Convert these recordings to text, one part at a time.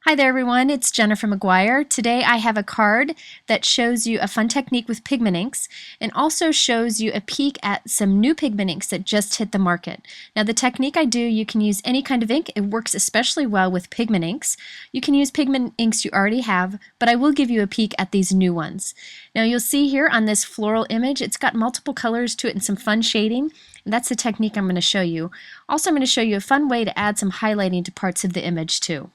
Hi there everyone, it's Jennifer McGuire. Today I have a card that shows you a fun technique with pigment inks and also shows you a peek at some new pigment inks that just hit the market. Now the technique I do, you can use any kind of ink. It works especially well with pigment inks. You can use pigment inks you already have, but I will give you a peek at these new ones. Now you'll see here on this floral image, it's got multiple colors to it and some fun shading. And that's the technique I'm going to show you. Also I'm going to show you a fun way to add some highlighting to parts of the image too.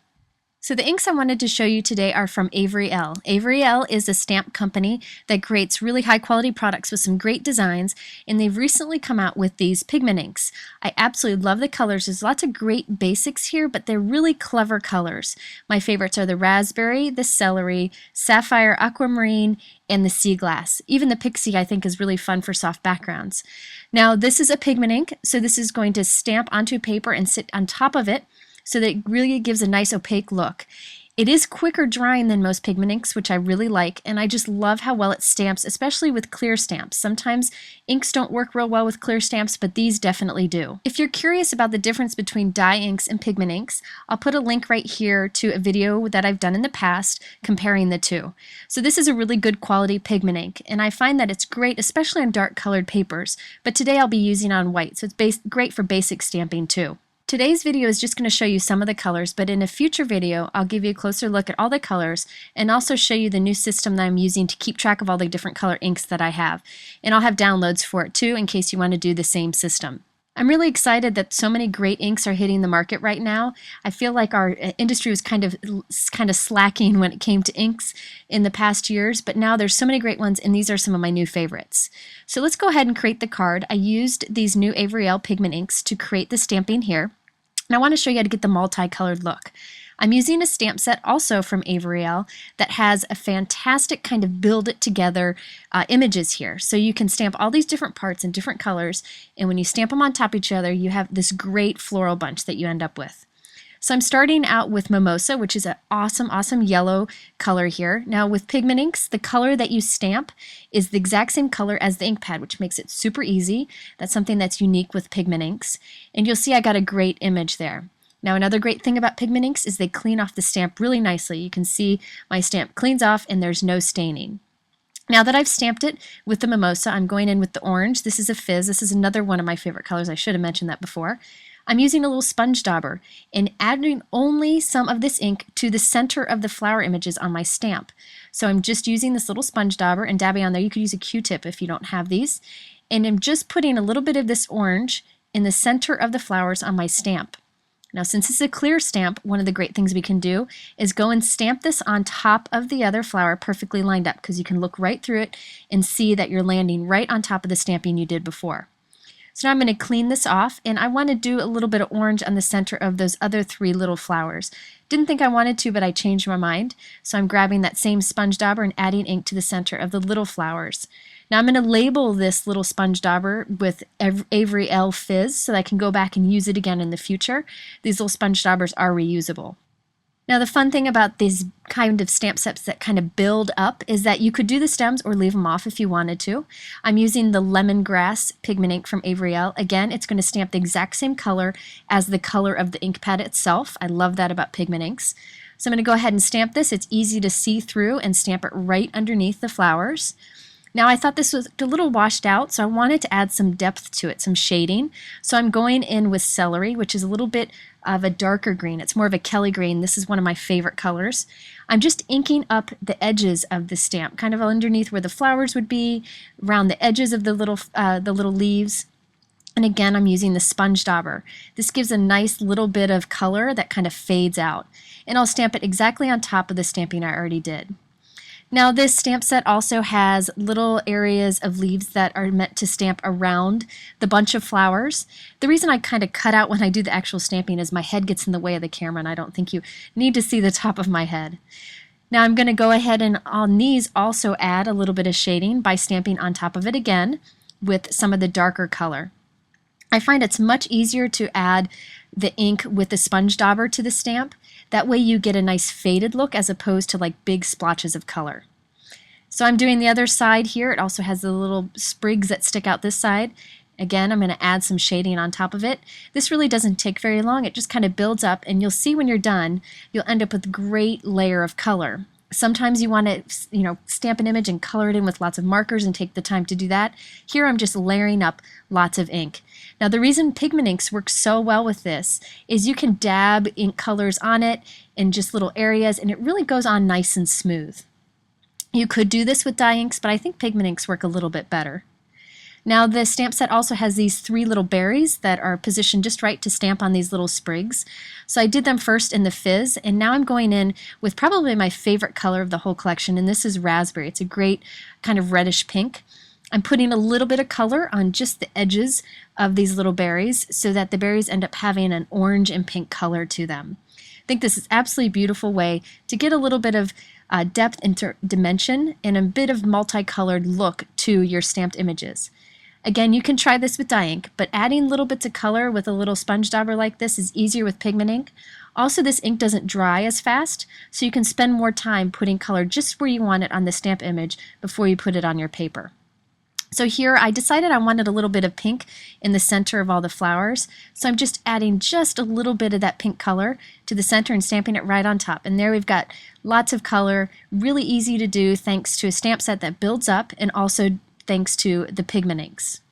So the inks I wanted to show you today are from Avery Elle. Avery Elle is a stamp company that creates really high quality products with some great designs, and they've recently come out with these pigment inks. I absolutely love the colors. There's lots of great basics here, but they're really clever colors. My favorites are the raspberry, the celery, sapphire aquamarine, and the sea glass. Even the pixie I think is really fun for soft backgrounds. Now this is a pigment ink, so this is going to stamp onto paper and sit on top of it, so that it really gives a nice opaque look. It is quicker drying than most pigment inks, which I really like, and I just love how well it stamps, especially with clear stamps. Sometimes inks don't work real well with clear stamps, but these definitely do. If you're curious about the difference between dye inks and pigment inks, I'll put a link right here to a video that I've done in the past comparing the two. So this is a really good quality pigment ink, and I find that it's great, especially on dark colored papers, but today I'll be using on white, so it's great for basic stamping too. Today's video is just going to show you some of the colors, but in a future video I'll give you a closer look at all the colors and also show you the new system that I'm using to keep track of all the different color inks that I have. And I'll have downloads for it too in case you want to do the same system. I'm really excited that so many great inks are hitting the market right now. I feel like our industry was kind of slacking when it came to inks in the past years, but now there's so many great ones, and these are some of my new favorites. So let's go ahead and create the card. I used these new Avery Elle pigment inks to create the stamping here. And I want to show you how to get the multicolored look. I'm using a stamp set also from Avery Elle that has a fantastic kind of build it together images here. So you can stamp all these different parts in different colors, and when you stamp them on top of each other, you have this great floral bunch that you end up with. So I'm starting out with Mimosa, which is an awesome yellow color here. Now with pigment inks, the color that you stamp is the exact same color as the ink pad, which makes it super easy. That's something that's unique with pigment inks. And you'll see I got a great image there. Now another great thing about pigment inks is they clean off the stamp really nicely. You can see my stamp cleans off and there's no staining. Now that I've stamped it with the Mimosa, I'm going in with the orange. This is a fizz. This is another one of my favorite colors. I should have mentioned that before. I'm using a little sponge dauber and adding only some of this ink to the center of the flower images on my stamp. So I'm just using this little sponge dauber and dabbing on there. You could use a Q-tip if you don't have these. And I'm just putting a little bit of this orange in the center of the flowers on my stamp. Now since it's a clear stamp, one of the great things we can do is go and stamp this on top of the other flower perfectly lined up, because you can look right through it and see that you're landing right on top of the stamping you did before. So now I'm going to clean this off, and I want to do a little bit of orange on the center of those other three little flowers. Didn't think I wanted to, but I changed my mind. So I'm grabbing that same sponge dauber and adding ink to the center of the little flowers. Now I'm going to label this little sponge dauber with Avery Elle Fizz so that I can go back and use it again in the future. These little sponge daubers are reusable. Now the fun thing about these kind of stamp sets that kind of build up is that you could do the stems or leave them off if you wanted to. I'm using the lemongrass pigment ink from Avery Elle. Again, it's going to stamp the exact same color as the color of the ink pad itself. I love that about pigment inks. So I'm going to go ahead and stamp this. It's easy to see through and stamp it right underneath the flowers. Now I thought this was a little washed out, so I wanted to add some depth to it, some shading. So I'm going in with celery, which is a little bit of a darker green. It's more of a Kelly green. This is one of my favorite colors. I'm just inking up the edges of the stamp, kind of underneath where the flowers would be, around the edges of the little leaves. And again, I'm using the sponge dauber. This gives a nice little bit of color that kind of fades out. And I'll stamp it exactly on top of the stamping I already did. Now this stamp set also has little areas of leaves that are meant to stamp around the bunch of flowers. The reason I kind of cut out when I do the actual stamping is my head gets in the way of the camera, and I don't think you need to see the top of my head. Now I'm going to go ahead and on these also add a little bit of shading by stamping on top of it again with some of the darker color. I find it's much easier to add the ink with the sponge dauber to the stamp. That way you get a nice faded look as opposed to like big splotches of color. So I'm doing the other side here. It also has the little sprigs that stick out this side. Again, I'm going to add some shading on top of it. This really doesn't take very long. It just kind of builds up, and you'll see when you're done, you'll end up with a great layer of color. Sometimes you want to, stamp an image and color it in with lots of markers and take the time to do that. Here I'm just layering up lots of ink. Now the reason pigment inks work so well with this is you can dab ink colors on it in just little areas, and it really goes on nice and smooth. You could do this with dye inks, but I think pigment inks work a little bit better. Now the stamp set also has these 3 little berries that are positioned just right to stamp on these little sprigs. So I did them first in the fizz, and now I'm going in with probably my favorite color of the whole collection, and this is raspberry. It's a great kind of reddish pink. I'm putting a little bit of color on just the edges of these little berries so that the berries end up having an orange and pink color to them. I think this is absolutely beautiful way to get a little bit of depth and dimension and a bit of multicolored look to your stamped images. Again, you can try this with dye ink, but adding little bits of color with a little sponge dauber like this is easier with pigment ink. Also, this ink doesn't dry as fast, so you can spend more time putting color just where you want it on the stamp image before you put it on your paper. So here I decided I wanted a little bit of pink in the center of all the flowers, so I'm just adding just a little bit of that pink color to the center and stamping it right on top. And there we've got lots of color, really easy to do thanks to a stamp set that builds up and also thanks to the pigment inks.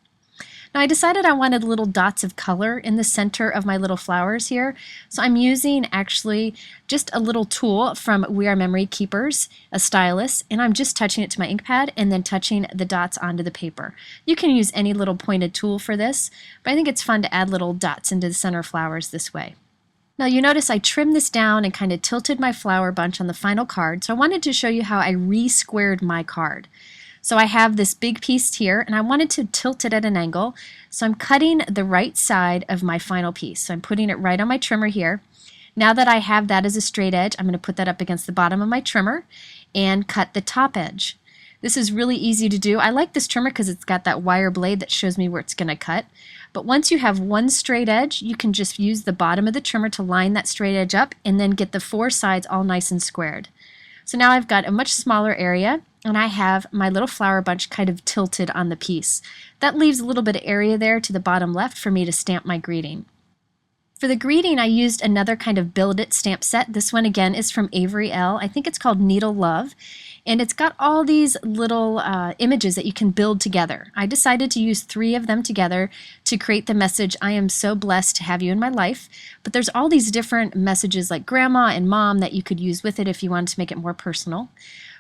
Now I decided I wanted little dots of color in the center of my little flowers here, so I'm using actually just a little tool from We Are Memory Keepers, a stylus, and I'm just touching it to my ink pad and then touching the dots onto the paper. You can use any little pointed tool for this, but I think it's fun to add little dots into the center flowers this way. Now you notice I trimmed this down and kind of tilted my flower bunch on the final card, so I wanted to show you how I re-squared my card. So I have this big piece here, and I wanted to tilt it at an angle, so I'm cutting the right side of my final piece. So I'm putting it right on my trimmer here. Now that I have that as a straight edge, I'm going to put that up against the bottom of my trimmer and cut the top edge. This is really easy to do. I like this trimmer because it's got that wire blade that shows me where it's going to cut. But once you have one straight edge, you can just use the bottom of the trimmer to line that straight edge up and then get the 4 sides all nice and squared. So now I've got a much smaller area, and I have my little flower bunch kind of tilted on the piece. That leaves a little bit of area there to the bottom left for me to stamp my greeting. For the greeting, I used another kind of Build It stamp set. This one again is from Avery Elle. I think it's called Needle Love, and it's got all these little images that you can build together. I decided to use 3 of them together to create the message, I am so blessed to have you in my life. But there's all these different messages like grandma and mom that you could use with it if you wanted to make it more personal.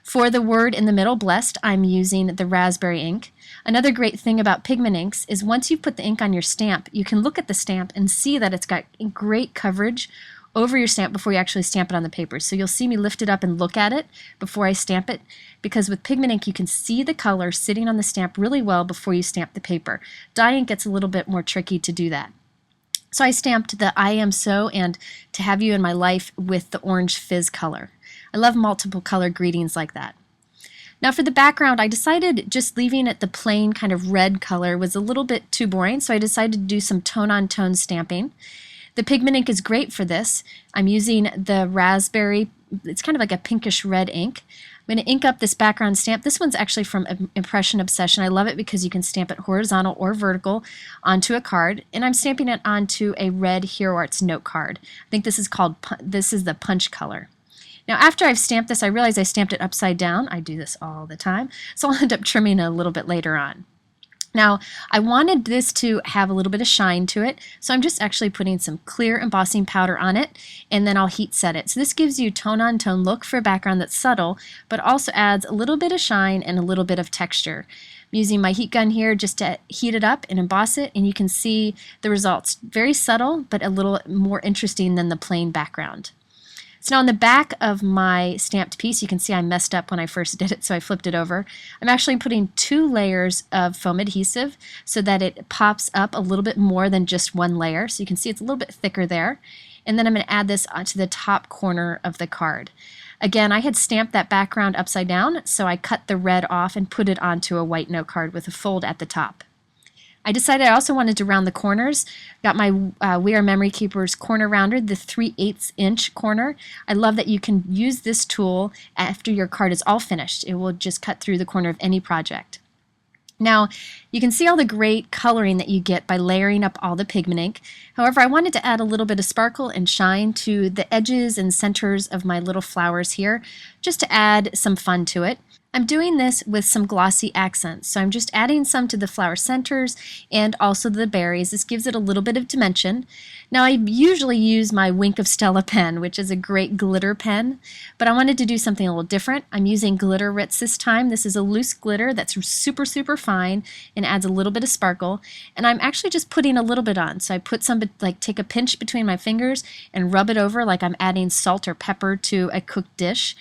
For the word in the middle, blessed, I'm using the raspberry ink. Another great thing about pigment inks is once you put the ink on your stamp, you can look at the stamp and see that it's got great coverage over your stamp before you actually stamp it on the paper. So you'll see me lift it up and look at it before I stamp it, because with pigment ink you can see the color sitting on the stamp really well before you stamp the paper. Dye ink gets a little bit more tricky to do that. So I stamped the I am so and to have you in my life with the orange fizz color. I love multiple color greetings like that. Now for the background, I decided just leaving it the plain kind of red color was a little bit too boring, so I decided to do some tone-on-tone stamping. The pigment ink is great for this. I'm using the raspberry, it's kind of like a pinkish red ink. I'm going to ink up this background stamp. This one's actually from Impression Obsession. I love it because you can stamp it horizontal or vertical onto a card, and I'm stamping it onto a red Hero Arts note card. I think this is the punch color. Now after I've stamped this, I realize I stamped it upside down. I do this all the time, so I'll end up trimming it a little bit later on. Now I wanted this to have a little bit of shine to it, so I'm just actually putting some clear embossing powder on it, and then I'll heat set it. So this gives you tone-on-tone look for a background that's subtle, but also adds a little bit of shine and a little bit of texture. I'm using my heat gun here just to heat it up and emboss it, and you can see the results. Very subtle, but a little more interesting than the plain background. So now on the back of my stamped piece, you can see I messed up when I first did it, so I flipped it over. I'm actually putting 2 layers of foam adhesive so that it pops up a little bit more than just 1 layer. So you can see it's a little bit thicker there. And then I'm going to add this onto the top corner of the card. Again, I had stamped that background upside down, so I cut the red off and put it onto a white note card with a fold at the top. I decided I also wanted to round the corners. Got my We Are Memory Keepers corner rounder, the 3/8 inch corner. I love that you can use this tool after your card is all finished. It will just cut through the corner of any project. Now, you can see all the great coloring that you get by layering up all the pigment ink. However, I wanted to add a little bit of sparkle and shine to the edges and centers of my little flowers here, just to add some fun to it. I'm doing this with some glossy accents, so I'm just adding some to the flower centers and also the berries. This gives it a little bit of dimension. Now, I usually use my Wink of Stella pen, which is a great glitter pen, but I wanted to do something a little different. I'm using Glitter Ritz this time. This is a loose glitter that's super, super fine and adds a little bit of sparkle, and I'm actually just putting a little bit on. So I put some, like take a pinch between my fingers and rub it over like I'm adding salt or pepper to a cooked dish.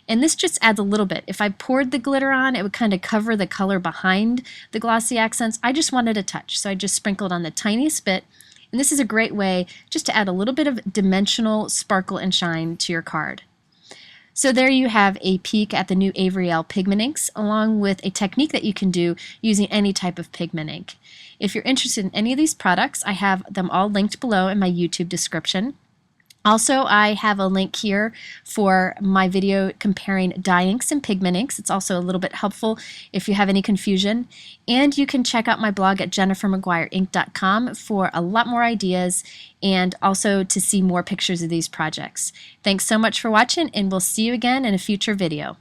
And this just adds a little bit. If I poured the glitter on, it would kind of cover the color behind the glossy accents. I just wanted a touch, so I just sprinkled on the tiniest bit. And this is a great way just to add a little bit of dimensional sparkle and shine to your card. So there you have a peek at the new Avery Elle pigment inks, along with a technique that you can do using any type of pigment ink. If you're interested in any of these products, I have them all linked below in my YouTube description. Also, I have a link here for my video comparing dye inks and pigment inks. It's also a little bit helpful if you have any confusion. And you can check out my blog at jennifermcguireinc.com for a lot more ideas and also to see more pictures of these projects. Thanks so much for watching, and we'll see you again in a future video.